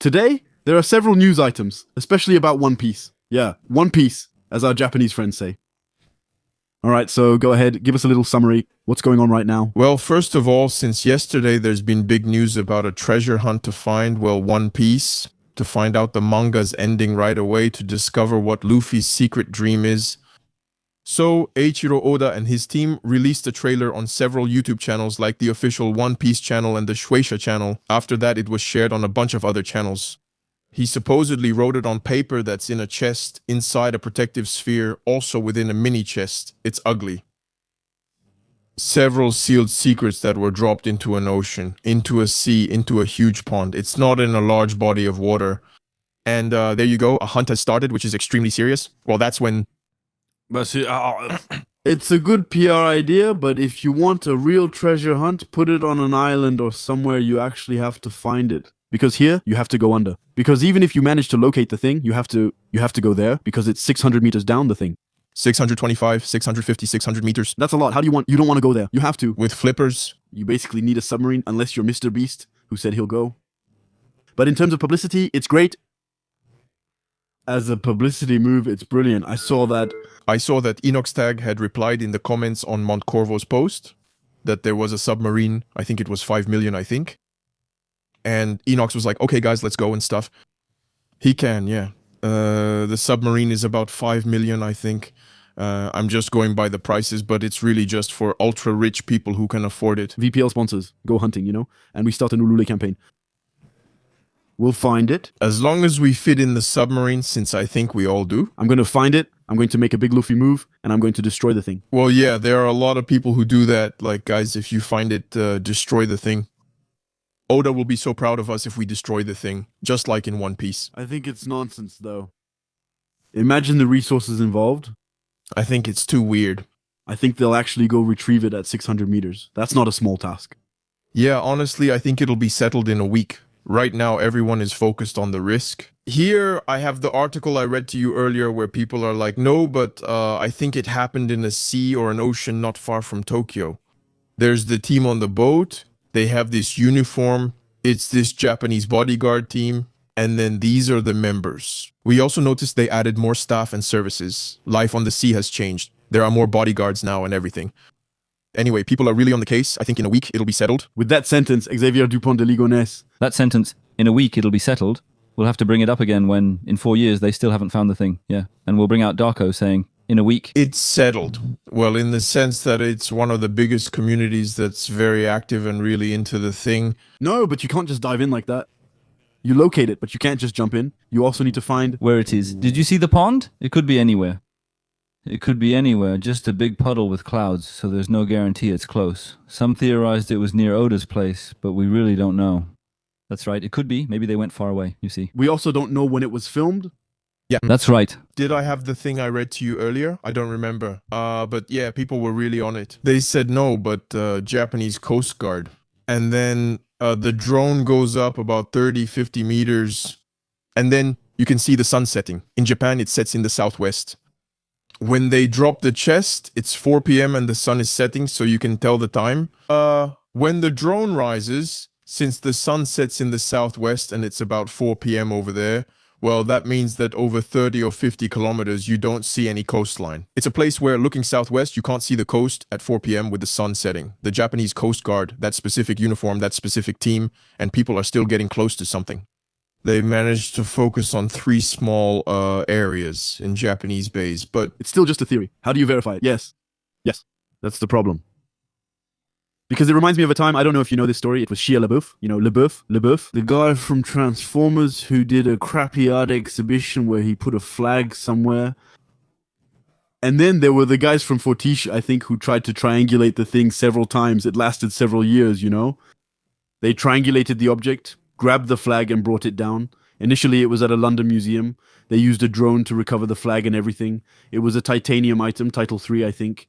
Today, there are several news items, especially about One Piece. Yeah, One Piece, as our Japanese friends say. Alright, so go ahead, give us a little summary. What's going on right now? Well, first of all, since yesterday there's been big news about a treasure hunt to find, One Piece, to find out the manga's ending right away, to discover what Luffy's secret dream is. So, Eiichiro Oda and his team released a trailer on several YouTube channels like the official One Piece channel and the Shueisha channel. After that, it was shared on a bunch of other channels. He supposedly wrote it on paper that's in a chest, inside a protective sphere, also within a mini chest. It's ugly. Several sealed secrets that were dropped into an ocean, into a sea, into a huge pond. It's not in a large body of water. And there you go, a hunt has started, which is extremely serious. Well, that's when... It's a good PR idea, but if you want a real treasure hunt, put it on an island or somewhere you actually have to find it. Because here, you have to go under. Because even if you manage to locate the thing, you have to go there, because it's 600 meters down the thing. 625, 650, 600 meters. That's a lot. You don't want to go there. You have to. With flippers. You basically need a submarine, unless you're Mr. Beast, who said he'll go. But in terms of publicity, it's great. As a publicity move, it's brilliant. I saw that Enoxtag had replied in the comments on Montcorvo's post that there was a submarine. I think it was 5 million, I think. And Enox was like, okay, guys, let's go and stuff. He can, yeah. The submarine is about 5 million, I think. I'm just going by the prices, but it's really just for ultra-rich people who can afford it. VPL sponsors, go hunting, you know? And we start a Ulule campaign. We'll find it. As long as we fit in the submarine, since I think we all do. I'm going to find it, I'm going to make a big Luffy move, and I'm going to destroy the thing. Well, yeah, there are a lot of people who do that. Like, guys, if you find it, destroy the thing. Oda will be so proud of us if we destroy the thing, just like in One Piece. I think it's nonsense, though. Imagine the resources involved. I think it's too weird. I think they'll actually go retrieve it at 600 meters. That's not a small task. Yeah, honestly, I think it'll be settled in a week. Right now, everyone is focused on the risk. Here, I have the article I read to you earlier where people are like, no, but I think it happened in a sea or an ocean not far from Tokyo. There's the team on the boat. They have this uniform. It's this Japanese bodyguard team. And then these are the members. We also noticed they added more staff and services. Life on the sea has changed. There are more bodyguards now and everything. Anyway, people are really on the case. I think in a week, it'll be settled. With that sentence, Xavier Dupont de Ligonnès. That sentence, in a week, it'll be settled. We'll have to bring it up again when, in 4 years, they still haven't found the thing. Yeah. And we'll bring out Darko saying, in a week. It's settled. Well, in the sense that it's one of the biggest communities that's very active and really into the thing. No, but you can't just dive in like that. You locate it, but you can't just jump in. You also need to find... where it is. Did you see the pond? It could be anywhere. It could be anywhere, just a big puddle with clouds, so there's no guarantee it's close. Some theorized it was near Oda's place, but we really don't know. That's right, it could be. Maybe they went far away, you see. We also don't know when it was filmed. Yeah. That's right. Did I have the thing I read to you earlier? I don't remember. But yeah, people were really on it. They said no, but Japanese Coast Guard. And then the drone goes up about 30, 50 meters. And then you can see the sun setting. In Japan, it sets in the southwest. When they drop the chest, it's 4 p.m. and the sun is setting, so you can tell the time. When the drone rises, since the sun sets in the southwest and it's about 4 p.m. over there, well, that means that over 30 or 50 kilometers, you don't see any coastline. It's a place where, looking southwest, you can't see the coast at 4 p.m. with the sun setting. The Japanese Coast Guard, that specific uniform, that specific team, and people are still getting close to something. They managed to focus on 3 small areas in Japanese bays, but... it's still just a theory. How do you verify it? Yes. Yes. That's the problem. Because it reminds me of a time, I don't know if you know this story, it was Shia LaBeouf, you know, LaBeouf, the guy from Transformers who did a crappy art exhibition where he put a flag somewhere. And then there were the guys from Fortiche, I think, who tried to triangulate the thing several times. It lasted several years, you know. They triangulated the object, grabbed the flag and brought it down. Initially, it was at a London museum. They used a drone to recover the flag and everything. It was a titanium item, Title 3, I think.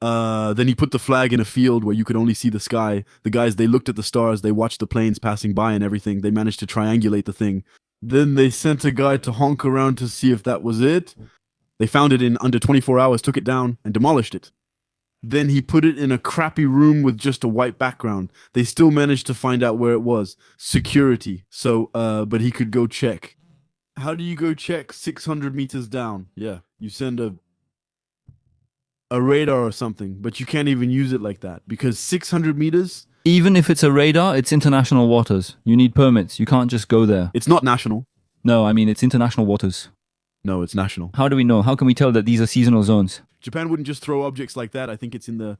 Then he put the flag in a field where you could only see the sky. The guys, they looked at the stars, they watched the planes passing by and everything. They managed to triangulate the thing. Then they sent a guy to honk around to see if that was it. They found it in under 24 hours, took it down, and demolished it. Then he put it in a crappy room with just a white background. They still managed to find out where it was. Security. So, but he could go check. How do you go check 600 meters down? Yeah, you send a radar or something, but you can't even use it like that because 600 meters, Even if it's a radar, it's international waters. You need permits. You can't just go there. it's not national. No, I mean, it's international waters. No, it's national. How do we know? How can we tell that these are seasonal zones? Japan wouldn't just throw objects like that. I think it's in the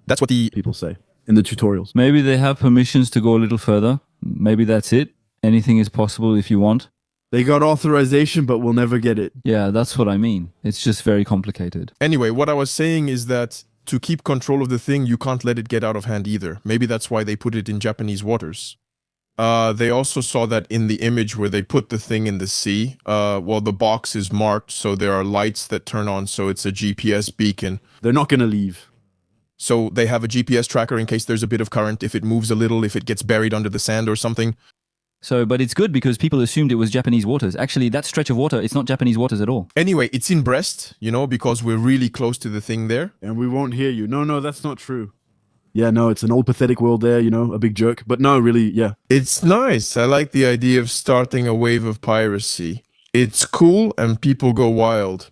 That's what the people say in the tutorials. Maybe they have permissions to go a little further. Maybe that's it. Anything is possible if you want. They got authorization, but we'll never get it. Yeah, that's what I mean. It's just very complicated. Anyway, what I was saying is that to keep control of the thing, you can't let it get out of hand either. Maybe that's why they put it in Japanese waters. They also saw that in the image where they put the thing in the sea. Well, the box is marked, so there are lights that turn on, so it's a GPS beacon. They're not going to leave. So they have a GPS tracker in case there's a bit of current, if it moves a little, if it gets buried under the sand or something. So, but it's good because people assumed it was Japanese waters. Actually, that stretch of water, it's not Japanese waters at all. Anyway, it's in Brest, you know, because we're really close to the thing there. And we won't hear you. No, that's not true. Yeah, no, it's an old pathetic world there, you know, a big jerk. But no, really, yeah. It's nice. I like the idea of starting a wave of piracy. It's cool and people go wild.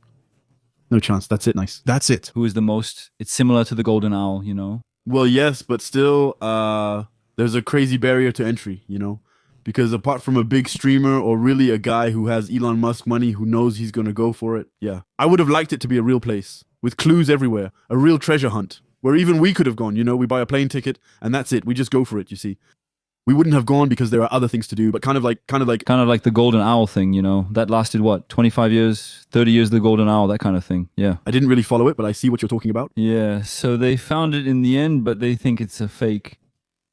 No chance. That's it. Nice. That's it. Who is the most? It's similar to the Golden Owl, you know? Well, yes, but still, there's a crazy barrier to entry, you know? Because apart from a big streamer or really a guy who has Elon Musk money who knows he's going to go for it, yeah. I would have liked it to be a real place with clues everywhere, a real treasure hunt where even we could have gone, you know, we buy a plane ticket and that's it. We just go for it, you see. We wouldn't have gone because there are other things to do, but kind of like Kind of like the Golden Owl thing, you know? That lasted what? 25 years, 30 years, the Golden Owl, that kind of thing. Yeah. I didn't really follow it, but I see what you're talking about. Yeah, so they found it in the end, but they think it's a fake.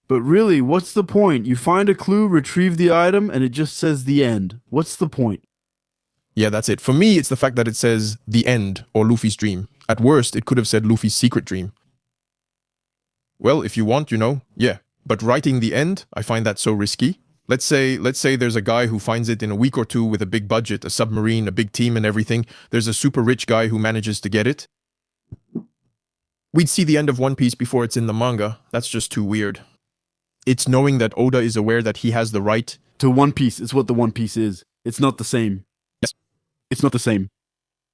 But really, what's the point? You find a clue, retrieve the item, and it just says the end. What's the point? Yeah, that's it. For me, it's the fact that it says the end or Luffy's dream. At worst, it could have said Luffy's secret dream. Well, if you want, you know, yeah. But writing the end, I find that so risky. Let's say there's a guy who finds it in a week or two with a big budget, a submarine, a big team and everything. There's a super rich guy who manages to get it. We'd see the end of One Piece before it's in the manga. That's just too weird. It's knowing that Oda is aware that he has the right To One Piece, it's what the One Piece is. It's not the same. Yes. It's not the same.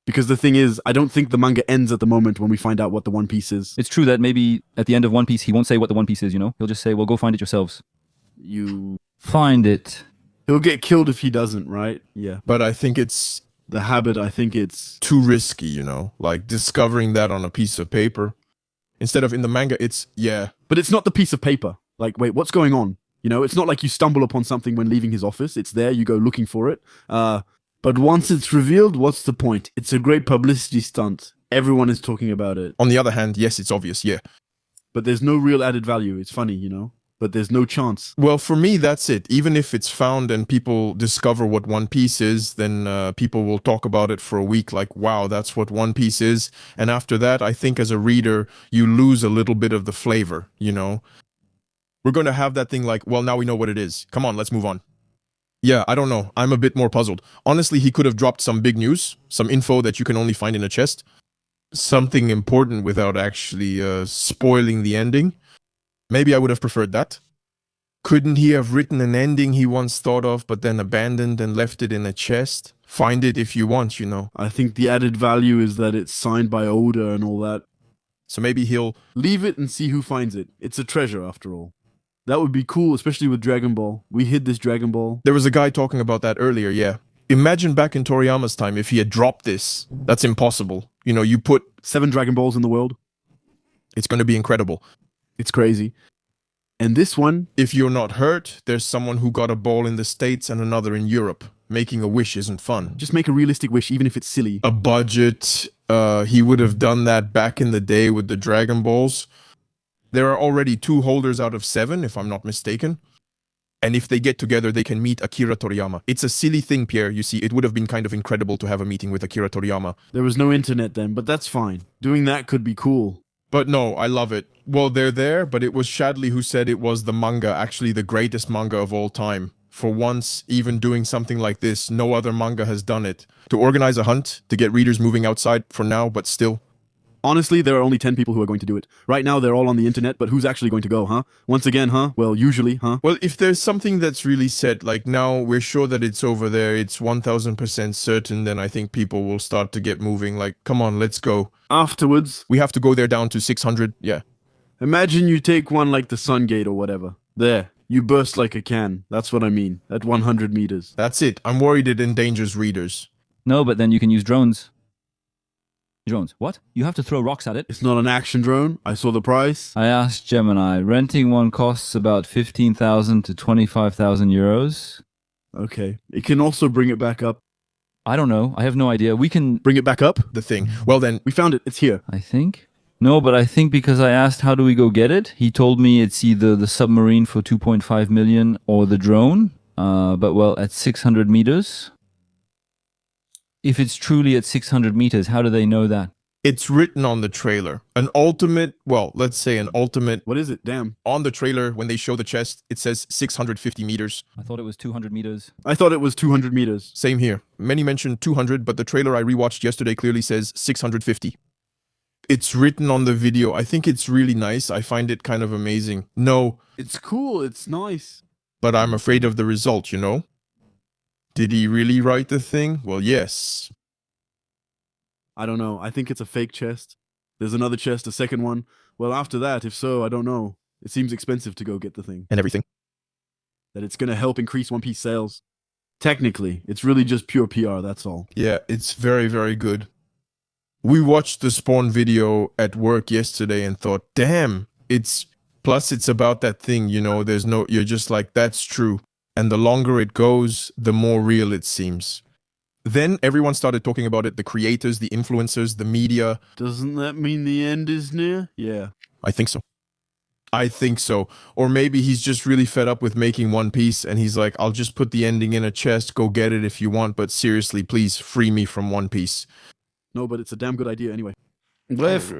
Because the thing is, I don't think the manga ends at the moment when we find out what the One Piece is. It's true that maybe at the end of One Piece, he won't say what the One Piece is, you know? He'll just say, well, go find it yourselves. You... Find it. He'll get killed if he doesn't, right? Yeah. But I think it's The habit, I think it's... too risky, you know? Like discovering that on a piece of paper. Instead of in the manga, it's, yeah. But it's not the piece of paper. Like, wait, what's going on? You know, it's not like you stumble upon something when leaving his office. It's there, you go looking for it. But once it's revealed, what's the point? It's a great publicity stunt. Everyone is talking about it. On the other hand, yes, it's obvious, yeah. But there's no real added value. It's funny, you know? But there's no chance. Well, for me, that's it. Even if it's found and people discover what One Piece is, then people will talk about it for a week like, wow, that's what One Piece is. And after that, I think as a reader, you lose a little bit of the flavor, you know? We're going to have that thing like, well, now we know what it is. Come on, let's move on. Yeah, I don't know. I'm a bit more puzzled. Honestly, he could have dropped some big news, some info that you can only find in a chest. Something important without actually spoiling the ending. Maybe I would have preferred that. Couldn't he have written an ending he once thought of, but then abandoned and left it in a chest? Find it if you want, you know. I think the added value is that it's signed by Oda and all that. So maybe he'll... Leave it and see who finds it. It's a treasure, after all. That would be cool, especially with Dragon Ball. We hid this Dragon Ball. There was a guy talking about that earlier, yeah. Imagine back in Toriyama's time if he had dropped this. That's impossible. You know, you put... 7 Dragon Balls in the world. It's going to be incredible. It's crazy. And this one... If you're not hurt, there's someone who got a ball in the States and another in Europe. Making a wish isn't fun. Just make a realistic wish, even if it's silly. A budget. He would have done that back in the day with the Dragon Balls. There are already 2 holders out of 7, if I'm not mistaken. And if they get together, they can meet Akira Toriyama. It's a silly thing, Pierre. You see, it would have been kind of incredible to have a meeting with Akira Toriyama. There was no internet then, but that's fine. Doing that could be cool. But no, I love it. Well, they're there, but it was Shadley who said it was the manga, actually the greatest manga of all time. For once, even doing something like this, no other manga has done it. To organize a hunt, to get readers moving outside for now, but still. Honestly, there are only 10 people who are going to do it. Right now, they're all on the internet, but who's actually going to go, huh? Once again, huh? Well, usually, huh? Well, if there's something that's really set, like now we're sure that it's over there, it's 1000% certain, then I think people will start to get moving. Like, come on, let's go. Afterwards, We have to go there down to 600. Yeah. imagine you take one like the Sun Gate or whatever. There, you burst like a can. That's what I mean, at 100 meters. That's it. I'm worried it endangers readers. No, but then you can use drones. Drones. What? You have to throw rocks at it? It's not an action drone. I saw the price. I asked Gemini. Renting one costs about 15,000 to 25,000 euros. Okay. It can also bring it back up. I don't know. I have no idea. We can, Bring it back up? The thing. Well, then, We found it. It's here. I think. No, but I think because I asked how do we go get it, he told me it's either the submarine for 2.5 million or the drone. But well, at 600 meters. If it's truly at 600 meters, how do they know that? it's written on the trailer. An ultimate, well, let's say an ultimate. What is it? Damn. On the trailer, when they show the chest, it says 650 meters. I thought it was 200 meters. I thought it was 200 meters. Same here. Many mentioned 200, but the trailer I rewatched yesterday clearly says 650. It's written on the video. I think it's really nice. I find it kind of amazing. No, It's cool. It's nice. but I'm afraid of the result, you know? Did he really write the thing? Well, yes. I don't know. I think it's a fake chest. There's another chest, a second one. Well, after that, if so, I don't know. It seems expensive to go get the thing. And everything. That it's going to help increase One Piece sales. Technically, it's really just pure PR, that's all. Yeah, it's very, very good. We watched the Spawn video at work yesterday and thought, damn, plus it's about that thing, you know, you're just like, that's true. And the longer it goes, the more real it seems. Then everyone started talking about it, the creators, the influencers, the media. Doesn't that mean the end is near? Yeah. I think so. I think so. Or maybe he's just really fed up with making One Piece and he's like, I'll just put the ending in a chest, go get it if you want, but seriously, please free me from One Piece. No, but it's a damn good idea anyway. Bref,